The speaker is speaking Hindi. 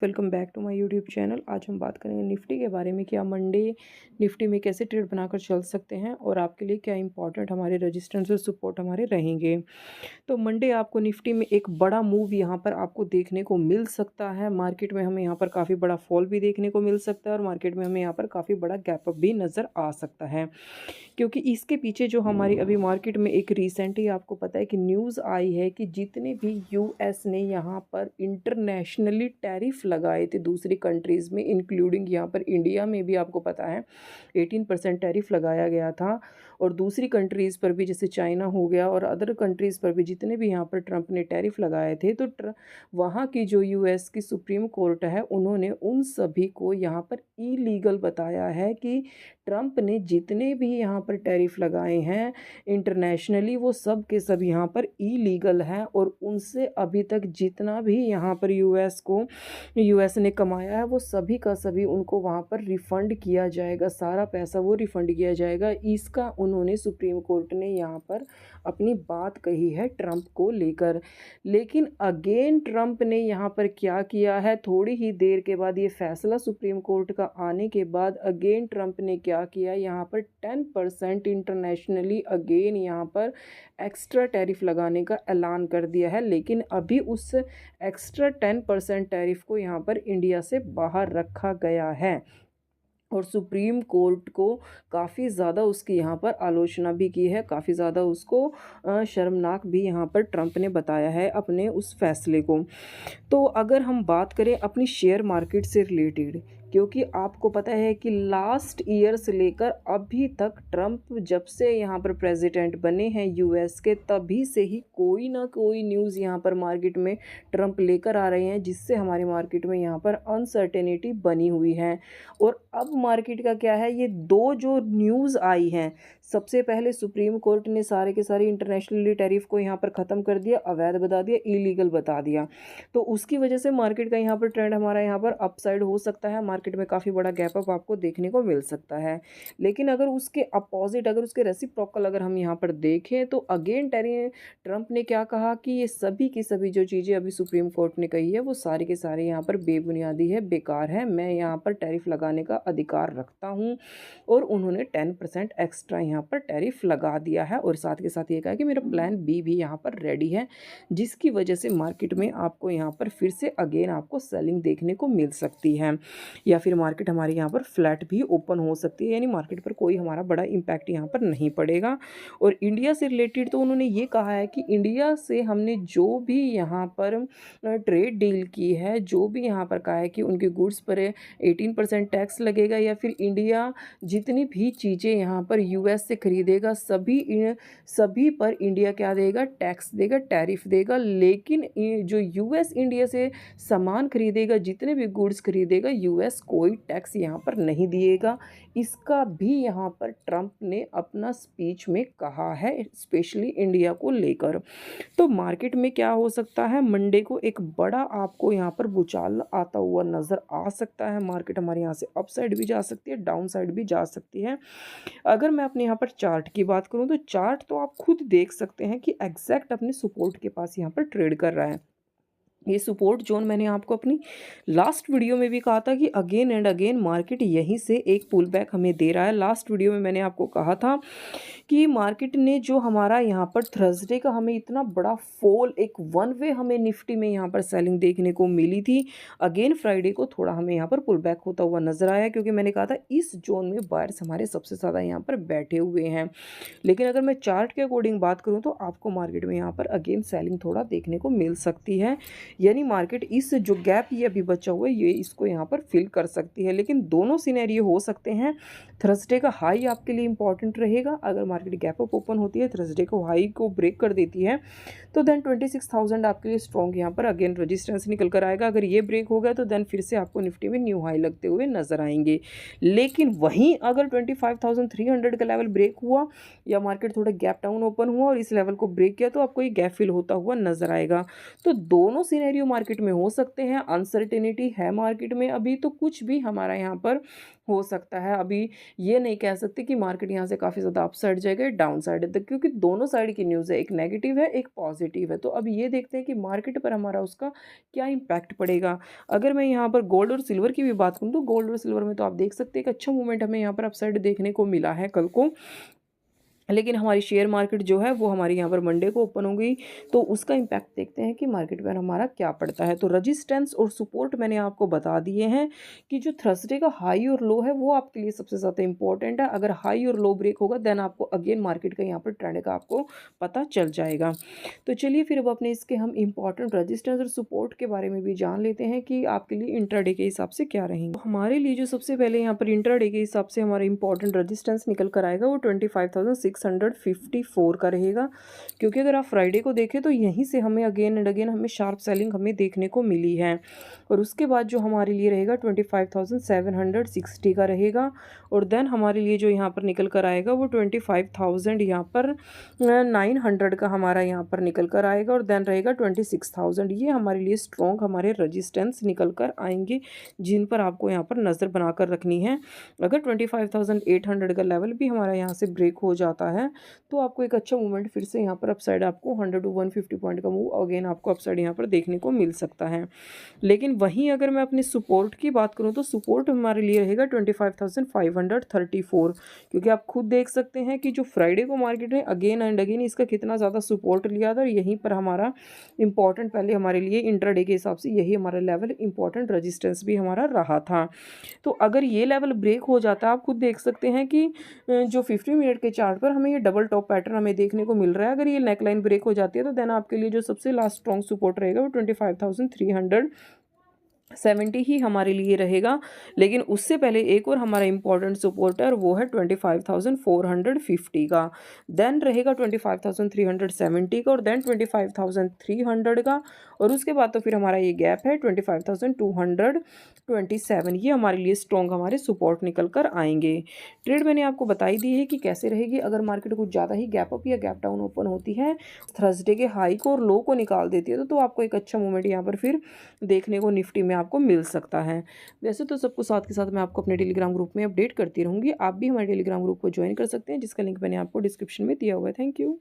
Welcome back to my YouTube channel. आज हम बात करेंगे निफ्टी के बारे में कि आप मंडे निफ्टी में कैसे ट्रेड बनाकर चल सकते हैं और आपके लिए क्या इंपॉर्टेंट हमारे रेजिस्टेंस और सपोर्ट हमारे रहेंगे। तो मंडे आपको निफ्टी में एक बड़ा मूव यहाँ पर आपको देखने को मिल सकता है। मार्केट में हमें यहाँ पर काफ़ी बड़ा फॉल भी देखने को मिल सकता है और मार्केट में हमें यहाँ पर काफ़ी बड़ा गैप अप भी नज़र आ सकता है, क्योंकि इसके पीछे जो हमारी अभी मार्केट में एक रिसेंटली आपको पता है कि न्यूज़ आई है कि जितने भी यूएस ने यहाँ पर इंटरनेशनली टैरिफ लगाए थे दूसरी कंट्रीज़ में, इंक्लूडिंग यहाँ पर इंडिया में भी आपको पता है 18% टैरिफ लगाया गया था। और दूसरी कंट्रीज़ पर भी जैसे चाइना हो गया और अदर कंट्रीज़ पर भी जितने भी यहाँ पर ट्रंप ने टैरिफ लगाए थे, तो वहाँ की जो यूएस की सुप्रीम कोर्ट है उन्होंने उन सभी को यहाँ पर इलीगल बताया है कि ट्रंप ने जितने भी यहाँ पर टैरिफ लगाए हैं इंटरनेशनली वो सब के सब यहाँ पर इलीगल हैं और उनसे अभी तक जितना भी यहाँ पर यूएस ने कमाया है वो सभी का सभी उनको वहाँ पर रिफ़ंड किया जाएगा, सारा पैसा वो रिफ़ंड किया जाएगा। इसका उन्होंने सुप्रीम कोर्ट ने यहाँ पर अपनी बात कही है ट्रंप को लेकर। लेकिन अगेन ट्रंप ने यहाँ पर क्या किया है, थोड़ी ही देर के बाद ये फैसला सुप्रीम कोर्ट का आने के बाद अगेन ट्रंप ने क्या किया, यहाँ पर 10% इंटरनेशनली अगेन यहाँ पर एक्स्ट्रा टैरिफ लगाने का ऐलान कर दिया है। लेकिन अभी उस एक्स्ट्रा 10% टैरिफ को यहाँ पर इंडिया से बाहर रखा गया है और सुप्रीम कोर्ट को काफ़ी ज़्यादा उसकी यहाँ पर आलोचना भी की है, काफ़ी ज़्यादा उसको शर्मनाक भी यहाँ पर ट्रंप ने बताया है अपने उस फैसले को। तो अगर हम बात करें अपनी शेयर मार्केट से रिलेटेड, क्योंकि आपको पता है कि लास्ट ईयर से लेकर अभी तक ट्रंप जब से यहाँ पर प्रेसिडेंट बने हैं यूएस के, तभी से ही कोई ना कोई न्यूज़ यहाँ पर मार्केट में ट्रंप लेकर आ रहे हैं, जिससे हमारे मार्केट में यहाँ पर अनसर्टेनिटी बनी हुई है। और अब मार्केट का क्या है, ये दो जो न्यूज़ आई हैं, सबसे पहले सुप्रीम कोर्ट ने सारे के सारे इंटरनेशनली टैरिफ को यहाँ पर ख़त्म कर दिया, अवैध बता दिया, इलीगल बता दिया। तो उसकी वजह से मार्केट का यहाँ पर ट्रेंड हमारा यहाँ पर अपसाइड हो सकता है, मार्केट में काफ़ी बड़ा गैप अप आपको देखने को मिल सकता है। लेकिन अगर उसके अपोजिट, अगर उसके रेसिप्रोकल अगर हम यहाँ पर देखें तो अगेन ट्रंप ने क्या कहा कि ये सभी की सभी जो चीज़ें अभी सुप्रीम कोर्ट ने कही है वो सारे के सारे यहाँ पर बेबुनियादी है, बेकार है, मैं यहाँ पर टैरिफ लगाने का अधिकार रखता हूँ। और उन्होंने 10% एक्स्ट्रा यहाँ पर टैरिफ लगा दिया है और साथ के साथ ये कहा कि मेरा प्लान बी भी यहाँ पर रेडी है, जिसकी वजह से मार्केट में आपको यहाँ पर फिर से अगेन आपको सेलिंग देखने को मिल सकती है, या फिर मार्केट हमारी यहाँ पर फ्लैट भी ओपन हो सकती है, यानी मार्केट पर कोई हमारा बड़ा इम्पैक्ट यहाँ पर नहीं पड़ेगा। और इंडिया से रिलेटेड तो उन्होंने ये कहा है कि इंडिया से हमने जो भी यहाँ पर ट्रेड डील की है, जो भी यहाँ पर कहा है कि उनके गुड्स पर 18% टैक्स लगेगा, या फिर इंडिया जितनी भी चीज़ें यहाँ पर यूएस से खरीदेगा सभी पर इंडिया क्या देगा, टैक्स देगा, टैरिफ देगा। लेकिन जो यूएस इंडिया से सामान खरीदेगा, जितने भी गुड्स खरीदेगा, यूएस कोई टैक्स यहाँ पर नहीं दिएगा। इसका भी यहाँ पर ट्रंप ने अपना स्पीच में कहा है, स्पेशली इंडिया को लेकर। तो मार्केट में क्या हो सकता है, मंडे को एक बड़ा आपको यहाँ पर भूचाल आता हुआ नज़र आ सकता है। मार्केट हमारे यहाँ से अप साइड भी जा सकती है, डाउन साइड भी जा सकती है। अगर मैं अपने यहाँ पर चार्ट की बात करूँ तो चार्ट तो आप खुद देख सकते हैं कि एग्जैक्ट अपने सपोर्ट के पास यहाँ पर ट्रेड कर रहा है। ये सपोर्ट जोन मैंने आपको अपनी लास्ट वीडियो में भी कहा था कि अगेन एंड अगेन मार्केट यहीं से एक पुल बैक हमें दे रहा है। लास्ट वीडियो में मैंने आपको कहा था कि मार्केट ने जो हमारा यहाँ पर थर्सडे का हमें इतना बड़ा फॉल, एक वन वे हमें निफ्टी में यहाँ पर सेलिंग देखने को मिली थी, अगेन फ्राइडे को थोड़ा हमें यहाँ पर पुल बैक होता हुआ नजर आया, क्योंकि मैंने कहा था इस जोन में बायर्स हमारे सबसे ज़्यादा यहाँ पर बैठे हुए हैं। लेकिन अगर मैं चार्ट के अकॉर्डिंग बात करूँ तो आपको मार्केट में यहाँ पर अगेन सेलिंग थोड़ा देखने को मिल सकती है, यानी मार्केट इस जो गैप ये अभी बचा हुआ है ये इसको यहाँ पर फिल कर सकती है। लेकिन दोनों सिनेरियो हो सकते हैं। थर्सडे का हाई आपके लिए इंपॉर्टेंट रहेगा, अगर मार्केट गैप अप ओपन होती है, थर्सडे को हाई को ब्रेक कर देती है, तो देन 26,000 आपके लिए स्ट्रॉन्ग यहाँ पर अगेन रेजिस्टेंस निकल कर आएगा। अगर ये ब्रेक हो गया तो देन फिर से आपको निफ्टी में न्यू हाई लगते हुए नजर आएंगे। लेकिन वहीं अगर 25,300 का लेवल ब्रेक हुआ या मार्केट थोड़ा गैप डाउन ओपन हुआ और इस लेवल को ब्रेक किया तो आपको ये गैप फिल होता हुआ नजर आएगा। तो दोनों सिनेरियो मार्केट में हो सकते हैं, अनसर्टेनिटी है मार्केट में अभी, तो कुछ भी हमारा यहाँ पर हो सकता है। अभी ये नहीं कह सकते कि मार्केट यहाँ से काफ़ी ज़्यादा अप साइड जाएगा या डाउन साइड है, क्योंकि दोनों साइड की न्यूज़ है, एक नेगेटिव है एक पॉजिटिव है। तो अब ये देखते हैं कि मार्केट पर हमारा उसका क्या इम्पैक्ट पड़ेगा। अगर मैं यहाँ पर गोल्ड और सिल्वर की भी बात करूँ तो गोल्ड और सिल्वर में तो आप देख सकते हैं एक अच्छा मूवमेंट हमें यहाँ पर अपसाइड देखने को मिला है कल को, लेकिन हमारी शेयर मार्केट जो है वो हमारी यहाँ पर मंडे को ओपन हो गई, तो उसका इम्पैक्ट देखते हैं कि मार्केट पर हमारा क्या पड़ता है। तो रजिस्टेंस और सपोर्ट मैंने आपको बता दिए हैं कि जो थर्सडे का हाई और लो है वो आपके लिए सबसे ज़्यादा इंपॉर्टेंट है। अगर हाई और लो ब्रेक होगा देन आपको अगेन मार्केट का यहाँ पर ट्रेंड का आपको पता चल जाएगा। तो चलिए फिर अब अपने इसके हम इंपॉर्टेंट रजिस्टेंस और सपोर्ट के बारे में भी जान लेते हैं कि आपके लिए इंट्राडे के हिसाब से क्या रहेंगे। तो हमारे लिए जो सबसे पहले यहाँ पर इंट्राडे के हिसाब से हमारा इंपॉर्टेंट रजिस्टेंस निकल कर आएगा वो 25,654 का रहेगा, क्योंकि अगर आप फ्राइडे को देखें तो यहीं से हमें अगेन एंड अगेन हमें शार्प सेलिंग हमें देखने को मिली है। और उसके बाद जो हमारे लिए रहेगा 25,760 का रहेगा, और देन हमारे लिए जो यहाँ पर निकल कर आएगा वो 25,000 यहाँ पर 900 का हमारा यहाँ पर निकल कर आएगा, और देन रहेगा 26,000। ये हमारे लिए स्ट्रॉन्ग हमारे रजिस्टेंस निकल कर आएंगे जिन पर आपको यहाँ पर नज़र बनाकर रखनी है। अगर 25,800 का लेवल भी हमारा यहाँ से ब्रेक हो जाता है तो आपको एक अच्छा मूवमेंट फिर से यहाँ पर अपसाइड आपको 100 to 150 पॉइंट का मूव अगेन आपको अपसाइड यहाँ पर देखने को मिल सकता है। लेकिन वहीं अगर मैं अपनी सपोर्ट की बात करूँ तो सपोर्ट हमारे लिए रहेगा 25,534, क्योंकि आप खुद देख सकते हैं कि जो फ्राइडे को मार्केट ने अगेन एंड अगेन इसका कितना ज़्यादा सपोर्ट लिया था, और यहीं पर हमारा इंपॉर्टेंट पहले हमारे लिए इंट्राडे के हिसाब से यही हमारा लेवल इंपॉर्टेंट रजिस्टेंस भी हमारा रहा था। तो अगर ये लेवल ब्रेक हो जाता है आप खुद देख सकते हैं कि जो 50 मिनट के चार्ट पर हमें ये डबल टॉप पैटर्न हमें देखने को मिल रहा है। अगर ये नेकलाइन ब्रेक हो जाती है तो देन आपके लिए जो सबसे लास्ट स्ट्रॉन्ग सपोर्ट रहेगा वो 25,370 ही हमारे लिए रहेगा। लेकिन उससे पहले एक और हमारा इंपॉर्टेंट सपोर्ट है और वो है 25,450 का, देन रहेगा 25,370 का, और देन 25,300 का, और उसके बाद तो फिर हमारा ये गैप है 25,227। ये हमारे लिए स्ट्रॉन्ग हमारे सपोर्ट निकल कर आएंगे। ट्रेड मैंने आपको बताई दी है कि कैसे रहेगी। अगर मार्केट कुछ ज़्यादा ही गैप अप या गैप डाउन ओपन होती है, थर्सडे के हाई को और लो को निकाल देती है तो आपको एक अच्छा मूवमेंट यहाँ पर फिर देखने को निफ्टी में आपको मिल सकता है। वैसे तो सबको साथ के साथ मैं आपको अपने टेलीग्राम ग्रुप में अपडेट करती रहूँगी। आप भी हमारे टेलीग्राम ग्रुप को ज्वाइन कर सकते हैं जिसका लिंक मैंने आपको डिस्क्रिप्शन में दिया हुआ है। Thank you.